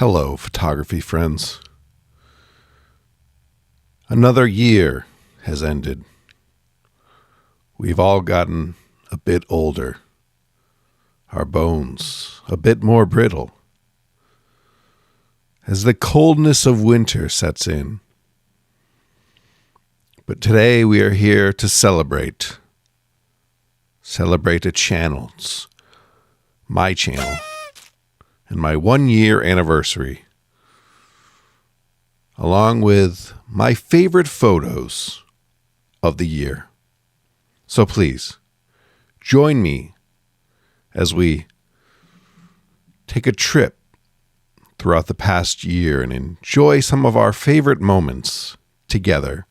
Hello, photography friends. Another year has ended. We've all gotten a bit older. Our bones a bit more brittle. As the coldness of winter sets in. But today we are here to celebrate. Celebrate a channel's, my channel, and my 1-year anniversary, along with my favorite photos of the year. So please, join me as we take a trip throughout the past year and enjoy some of our favorite moments together.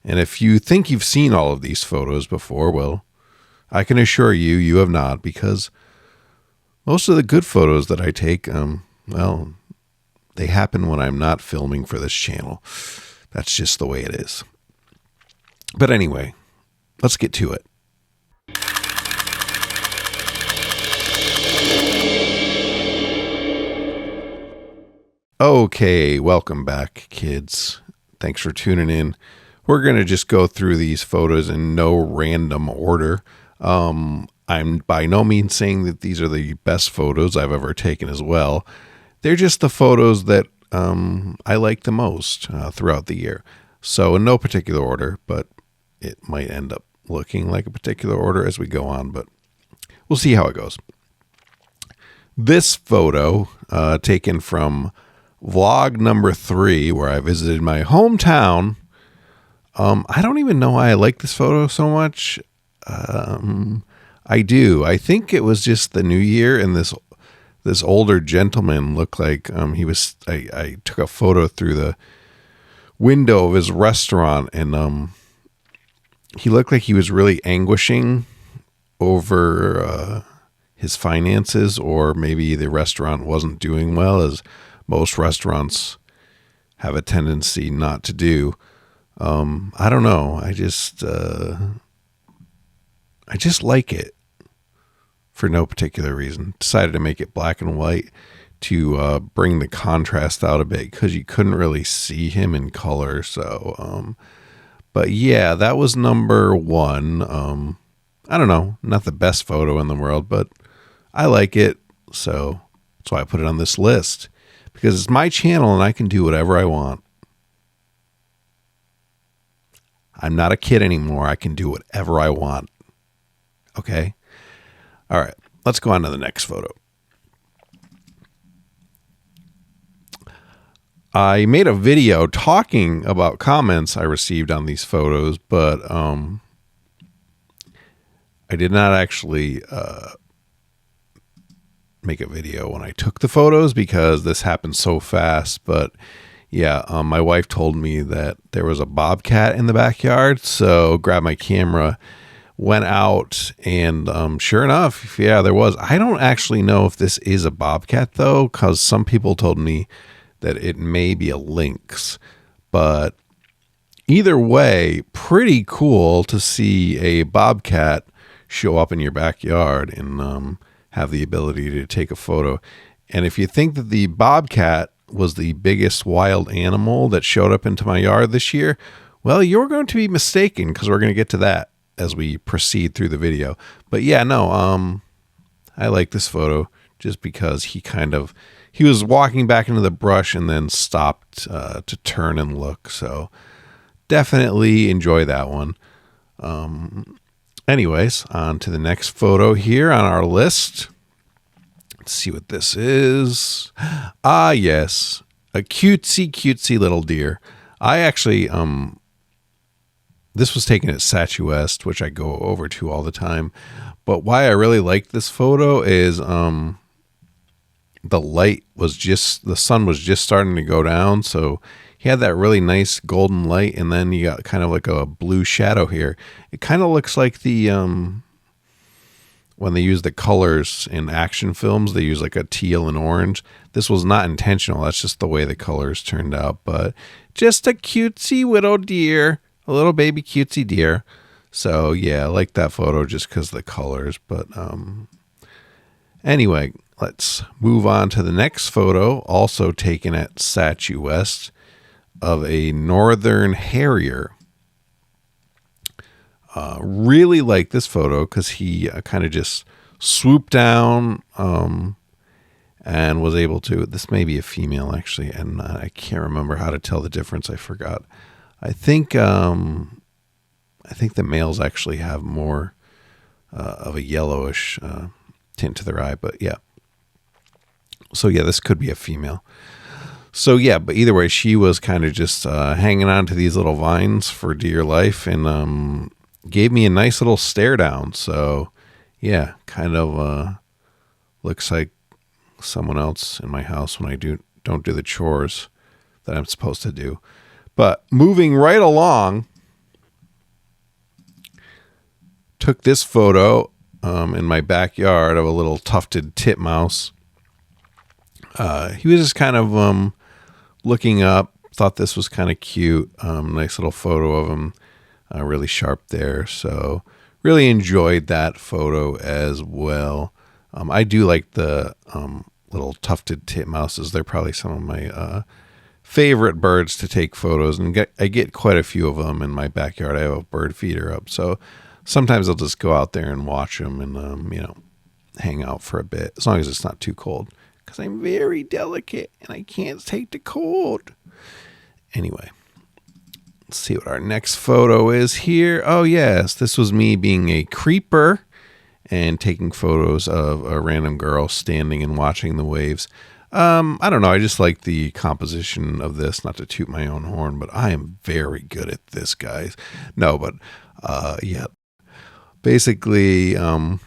And if you think you've seen all of these photos before, well, I can assure you, you have not, because most of the good photos that I take, they happen when I'm not filming for this channel. That's just the way it is. But anyway, let's get to it. Okay, welcome back, kids. Thanks for tuning in. We're going to just go through these photos in no random order. I'm by no means saying that these are the best photos I've ever taken as well. They're just the photos that I like the most throughout the year. So in no particular order, but it might end up looking like a particular order as we go on, but we'll see how it goes. This photo taken from vlog number 3, where I visited my hometown. I don't even know why I like this photo so much. I do. I think it was just the new year, and this older gentleman looked like I took a photo through the window of his restaurant, and he looked like he was really anguishing over his finances, or maybe the restaurant wasn't doing well, as most restaurants have a tendency not to do. I don't know. I just like it for no particular reason. Decided to make it black and white to bring the contrast out a bit, because you couldn't really see him in color. So, but yeah, that was number 1. I don't know, not the best photo in the world, but I like it. So that's why I put it on this list, because it's my channel and I can do whatever I want. I'm not a kid anymore. I can do whatever I want. Okay? All right. Let's go on to the next photo. I made a video talking about comments I received on these photos, but I did not actually make a video when I took the photos, because this happened so fast. But yeah, my wife told me that there was a bobcat in the backyard, so grabbed my camera, went out, and sure enough, yeah, there was. I don't actually know if this is a bobcat, though, because some people told me that it may be a lynx. But either way, pretty cool to see a bobcat show up in your backyard and have the ability to take a photo. And if you think that the bobcat was the biggest wild animal that showed up into my yard this year, well, you're going to be mistaken, because we're going to get to that as we proceed through the video. But yeah, no, I like this photo just because he was walking back into the brush and then stopped to turn and look. So definitely enjoy that one. Anyways, on to the next photo here on our list. Let's see what this is. Ah, yes, a cutesy little deer. I actually, this was taken at Statuesque, which I go over to all the time. But why I really like this photo is the sun was just starting to go down. So he had that really nice golden light, and then you got kind of like a blue shadow here. It kind of looks like the, when they use the colors in action films, they use like a teal and orange. This was not intentional. That's just the way the colors turned out. But just a cutesy little deer, a little baby cutesy deer. So yeah, I like that photo just because of the colors. But Anyway, let's move on to the next photo, also taken at Saatchi West, of a northern harrier. Really like this photo because he kind of just swooped down and was able to. This may be a female actually, and I can't remember how to tell the difference. I forgot. I think the males actually have more of a yellowish tint to their eye, but yeah. So yeah, this could be a female. So yeah, but either way, she was kind of just hanging on to these little vines for dear life, and gave me a nice little stare down. So yeah, kind of looks like someone else in my house when I don't do the chores that I'm supposed to do. But moving right along, took this photo in my backyard of a little tufted titmouse. He was just kind of looking up, thought this was kind of cute. Nice little photo of him, really sharp there. So really enjoyed that photo as well. I do like the little tufted titmouses. They're probably some of my favorite birds to take photos, and I get quite a few of them in my backyard. I have a bird feeder up, so sometimes I'll just go out there and watch them and hang out for a bit, as long as it's not too cold, because I'm very delicate and I can't take the cold. Anyway, let's see what our next photo is here. Oh yes, this was me being a creeper and taking photos of a random girl standing and watching the waves. I don't know. I just like the composition of this, not to toot my own horn, but I am very good at this, guys. No, but yeah. Basically, yeah,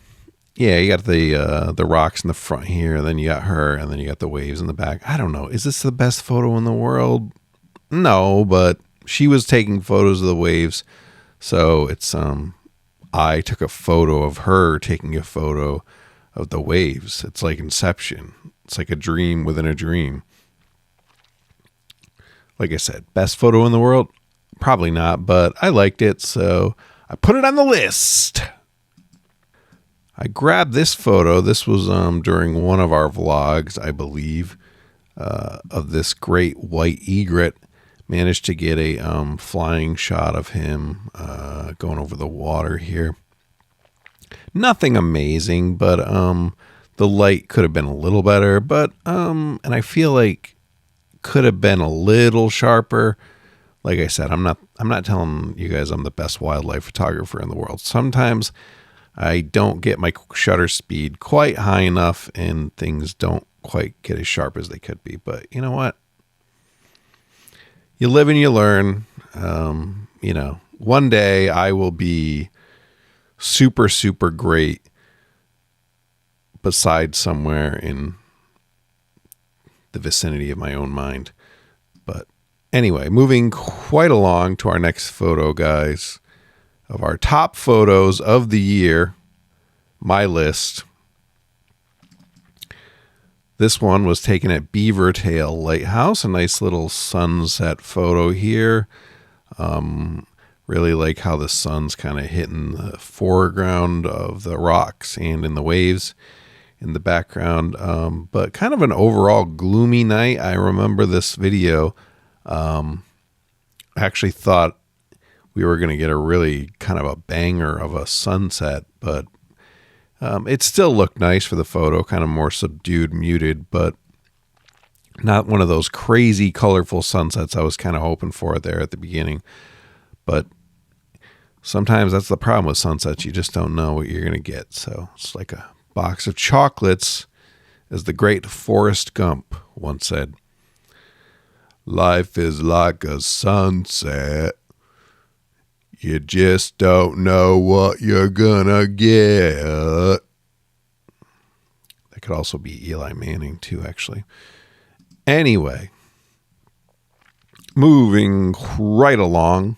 you got the rocks in the front here, and then you got her, and then you got the waves in the back. I don't know. Is this the best photo in the world? No, but she was taking photos of the waves, so it's I took a photo of her taking a photo of the waves. It's like Inception. It's like a dream within a dream. Like I said, best photo in the world? Probably not, but I liked it, so I put it on the list. I grabbed this photo. This was during one of our vlogs, I believe, of this great white egret. Managed to get a flying shot of him going over the water here. Nothing amazing, but the light could have been a little better, but and I feel like could have been a little sharper. Like I said, I'm not telling you guys I'm the best wildlife photographer in the world. Sometimes I don't get my shutter speed quite high enough and things don't quite get as sharp as they could be. But you know what? You live and you learn. One day I will be super, super great besides somewhere in the vicinity of my own mind. But anyway, moving quite along to our next photo, guys, of our top photos of the year, my list. This one was taken at Beavertail Lighthouse, a nice little sunset photo here. Really like how the sun's kind of hitting the foreground of the rocks and in the waves in the background. But kind of an overall gloomy night. I remember this video. I actually thought we were going to get a really kind of a banger of a sunset, but it still looked nice for the photo, kind of more subdued, muted, but not one of those crazy colorful sunsets I was kind of hoping for there at the beginning. But sometimes that's the problem with sunsets. You just don't know what you're going to get. So it's like a box of chocolates, as the great Forrest Gump once said. Life is like a sunset. You just don't know what you're gonna get. That could also be Eli Manning too, actually. Anyway, moving right along,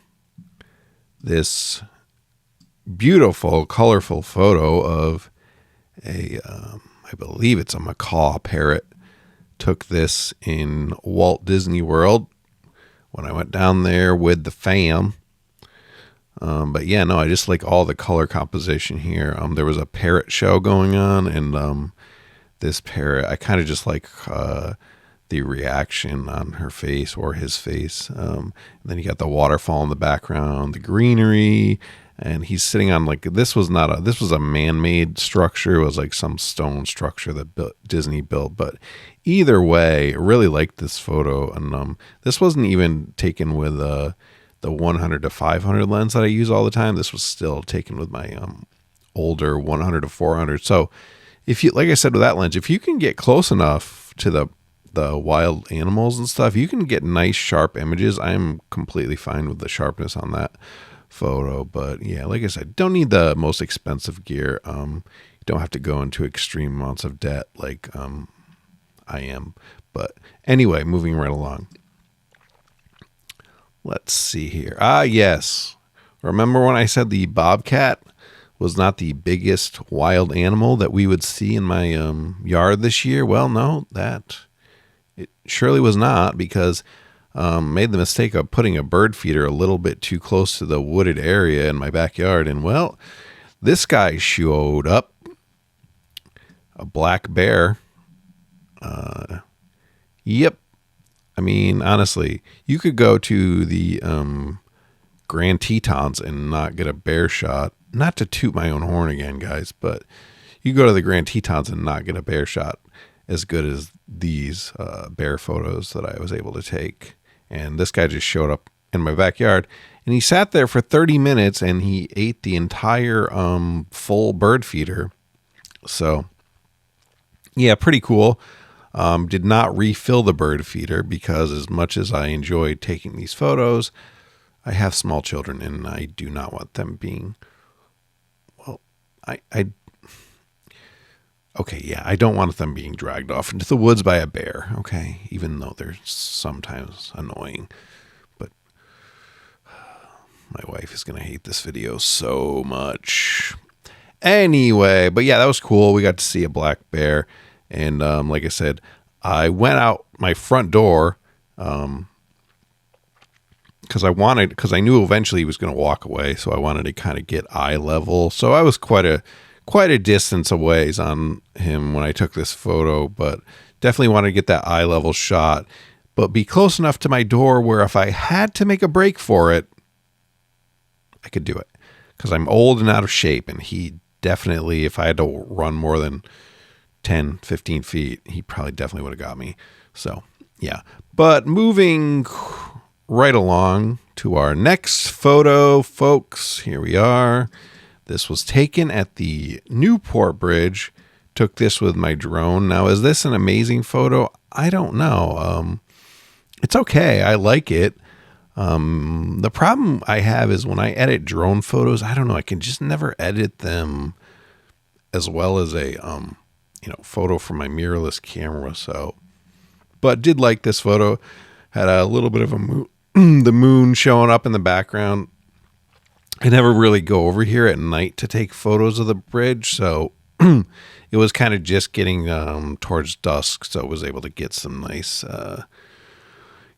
this beautiful, colorful photo of I believe it's a macaw parrot. Took this in Walt Disney World when I went down there with the fam. But yeah, no, I just like all the color composition here. There was a parrot show going on, and this parrot. I kind of just like the reaction on her face or his face. Then you got the waterfall in the background, the greenery, and he's sitting on like, this was a man-made structure. It was like some stone structure that Disney built. But either way, I really liked this photo. And this wasn't even taken with the 100 to 500 lens that I use all the time. This was still taken with my older 100 to 400. So if you, like I said, with that lens, if you can get close enough to the wild animals and stuff, you can get nice sharp images. I'm completely fine with the sharpness on that photo. But yeah, like I said, don't need the most expensive gear. You don't have to go into extreme amounts of debt like I am. But anyway, moving right along. Let's see here. Yes. Remember when I said the bobcat was not the biggest wild animal that we would see in my yard this year? Well, no, it surely was not, because made the mistake of putting a bird feeder a little bit too close to the wooded area in my backyard. And well, this guy showed up, a black bear. Yep. I mean, honestly, you could go to the Grand Tetons and not get a bear shot. Not to toot my own horn again, guys, but you go to the Grand Tetons and not get a bear shot as good as these bear photos that I was able to take. And this guy just showed up in my backyard, and he sat there for 30 minutes and he ate the entire full bird feeder. So yeah, pretty cool. Did not refill the bird feeder because as much as I enjoyed taking these photos, I have small children and I do not want them being, well, okay, yeah, I don't want them being dragged off into the woods by a bear, okay, even though they're sometimes annoying. But my wife is going to hate this video so much. Anyway, but yeah, that was cool. We got to see a black bear. And like I said, I went out my front door because I knew eventually he was going to walk away. So I wanted to kind of get eye level. So I was quite a distance away on him when I took this photo, but definitely wanted to get that eye level shot, but be close enough to my door where if I had to make a break for it, I could do it, because I'm old and out of shape. And he definitely, if I had to run more than 10, 15 feet, he probably definitely would have got me. So yeah, but moving right along to our next photo, folks, here we are. This was taken at the Newport Bridge. Took this with my drone. Now, is this an amazing photo? I don't know. It's okay. I like it. The problem I have is when I edit drone photos, I don't know, I can just never edit them as well as a photo from my mirrorless camera. So, but did like this photo. Had a little bit of the moon showing up in the background. I never really go over here at night to take photos of the bridge, so it was kind of just getting towards dusk, so I was able to get some nice, a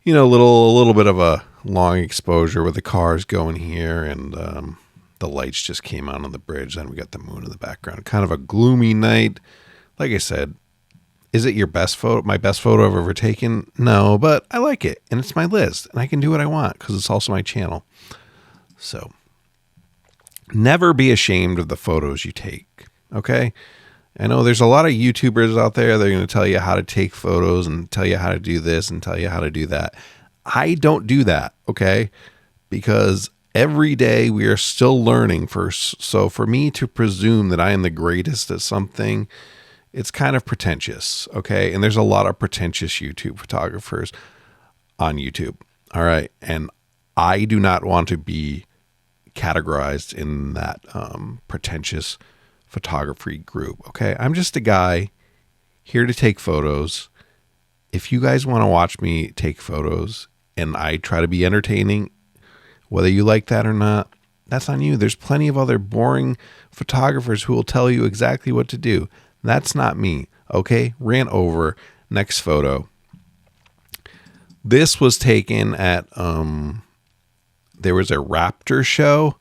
little bit of a long exposure with the cars going here, and the lights just came on the bridge. Then we got the moon in the background. Kind of a gloomy night. Like I said, is it your best photo? My best photo I've ever taken? No, but I like it, and it's my list, and I can do what I want because it's also my channel. So never be ashamed of the photos you take, okay? I know there's a lot of YouTubers out there that are going to tell you how to take photos and tell you how to do this and tell you how to do that. I don't do that, okay? Because every day we are still learning first. So for me to presume that I am the greatest at something, it's kind of pretentious, okay? And there's a lot of pretentious YouTube photographers on YouTube, all right? And I do not want to be categorized in that pretentious photography group, okay? I'm just a guy here to take photos. If you guys want to watch me take photos and I try to be entertaining, whether you like that or not, that's on you. There's plenty of other boring photographers who will tell you exactly what to do. That's not me, okay? Ran over. Next photo. This was taken at there was a raptor show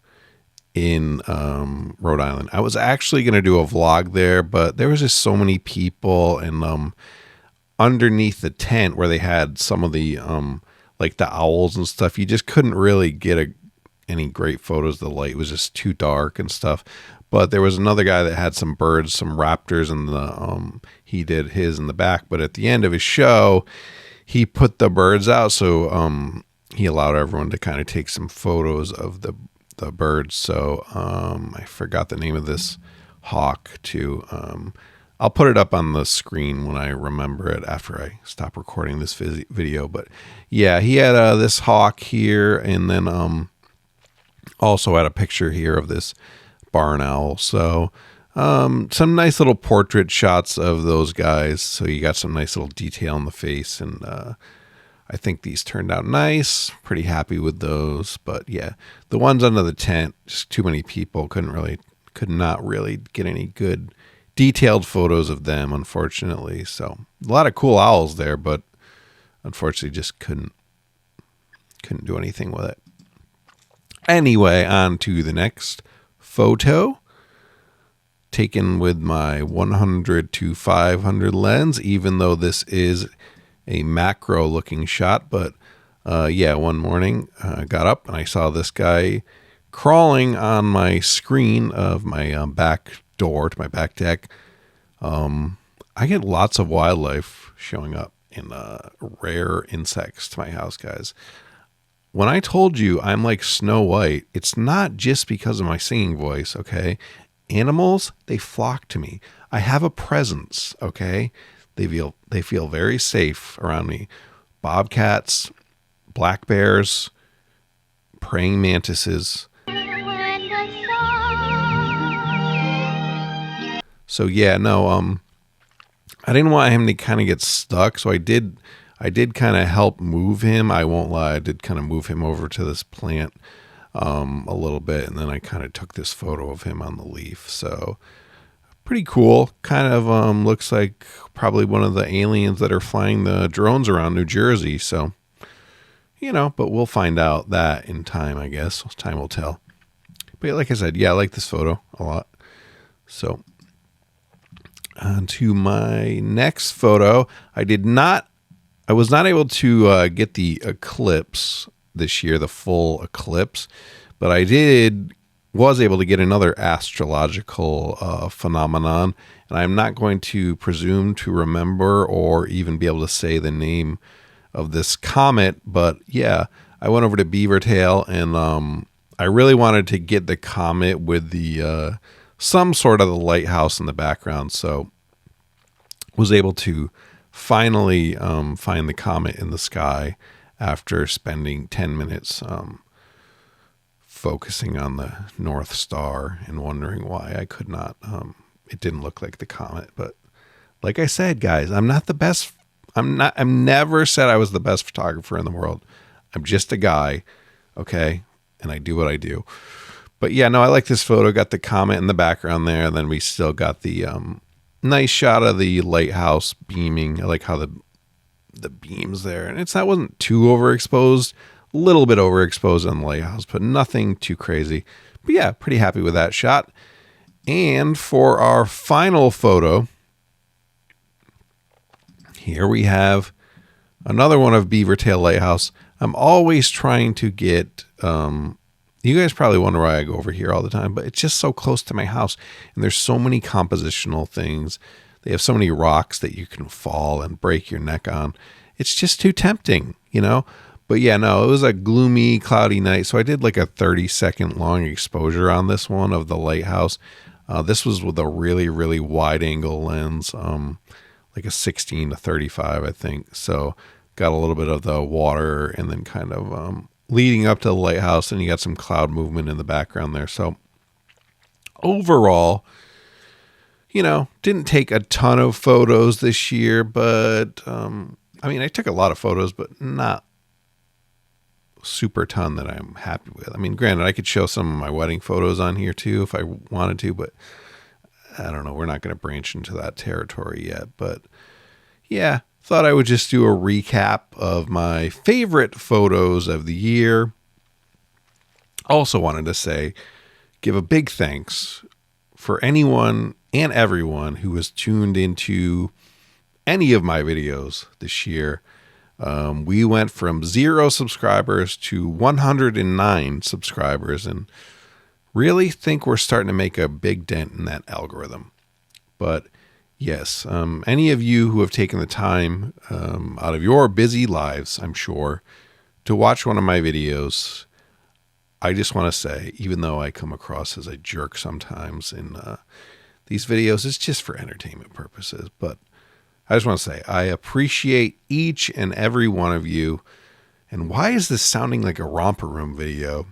in Rhode Island. I was actually going to do a vlog there, but there was just so many people, and underneath the tent where they had some of the like the owls and stuff, you just couldn't really get any great photos. The light was just too dark and stuff. But there was another guy that had some birds, some raptors, and he did his in the back. But at the end of his show, he put the birds out, so he allowed everyone to kind of take some photos of the birds. So I forgot the name of this hawk too. I'll put it up on the screen when I remember it after I stop recording this video. But yeah, he had this hawk here, and then also had a picture here of this barn owl. So some nice little portrait shots of those guys. So you got some nice little detail in the face, and I think these turned out nice. Pretty happy with those. But yeah, the ones under the tent, just too many people. Could not really get any good detailed photos of them, unfortunately. So a lot of cool owls there, but unfortunately just couldn't do anything with it. Anyway, on to the next photo, taken with my 100 to 500 lens, even though this is a macro looking shot. But yeah, one morning I got up and I saw this guy crawling on my screen of my back door to my back deck. I get lots of wildlife showing up in rare insects to my house, guys. When I told you I'm like Snow White, it's not just because of my singing voice, okay? Animals, they flock to me. I have a presence, okay? They feel very safe around me. Bobcats, black bears, praying mantises. So yeah, no, I didn't want him to kind of get stuck, so I did kind of help move him. I won't lie, I did kind of move him over to this plant a little bit, and then I kind of took this photo of him on the leaf. So pretty cool. Kind of looks like probably one of the aliens that are flying the drones around New Jersey. So, but we'll find out that in time, I guess. Time will tell. But like I said, yeah, I like this photo a lot. So on to my next photo. I was not able to get the eclipse this year, the full eclipse, but I was able to get another astrological phenomenon, and I'm not going to presume to remember or even be able to say the name of this comet, but yeah, I went over to Beavertail, and I really wanted to get the comet with the some sort of the lighthouse in the background, so was able to finally find the comet in the sky after spending 10 minutes focusing on the North Star and wondering why I could not. It didn't look like the comet, but like I said, guys, I'm not the best. I'm never said I was the best photographer in the world. I'm just a guy, okay, and I do what I do. But yeah, no, I like this photo. Got the comet in the background there, and then we still got the nice shot of the lighthouse beaming. I like how the beams there, and that wasn't too overexposed. A little bit overexposed on the lighthouse, but nothing too crazy. But yeah, pretty happy with that shot. And for our final photo, here we have another one of Beavertail Lighthouse. I'm always trying to get, you guys probably wonder why I go over here all the time, but it's just so close to my house. And there's so many compositional things. They have so many rocks that you can fall and break your neck on. It's just too tempting, But yeah, no, it was a gloomy, cloudy night. So I did like a 30-second long exposure on this one of the lighthouse. This was with a really, really wide angle lens, like a 16 to 35, I think. So got a little bit of the water and then kind of leading up to the lighthouse, and you got some cloud movement in the background there. So overall, didn't take a ton of photos this year, but I took a lot of photos, but not super ton that I'm happy with. Granted, I could show some of my wedding photos on here too if I wanted to, but I don't know. We're not going to branch into that territory yet. But yeah, thought I would just do a recap of my favorite photos of the year. Also wanted to say, give a big thanks for anyone and everyone who has tuned into any of my videos this year. We went from 0 subscribers to 109 subscribers, and really think we're starting to make a big dent in that algorithm. But yes, any of you who have taken the time out of your busy lives, I'm sure, to watch one of my videos, I just want to say, even though I come across as a jerk sometimes in these videos, it's just for entertainment purposes. But I just want to say, I appreciate each and every one of you. And why is this sounding like a Romper Room video?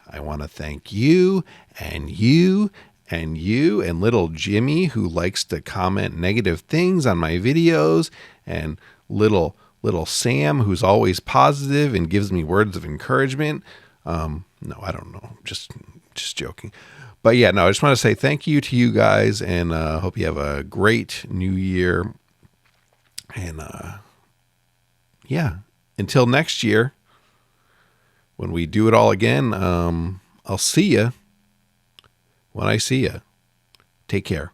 I want to thank you and you and you and little Jimmy, who likes to comment negative things on my videos, and little Sam, who's always positive and gives me words of encouragement. No, I don't know. Just joking. But yeah, no, I just want to say thank you to you guys, and hope you have a great new year. And yeah, until next year, when we do it all again, I'll see you when I see you. Take care.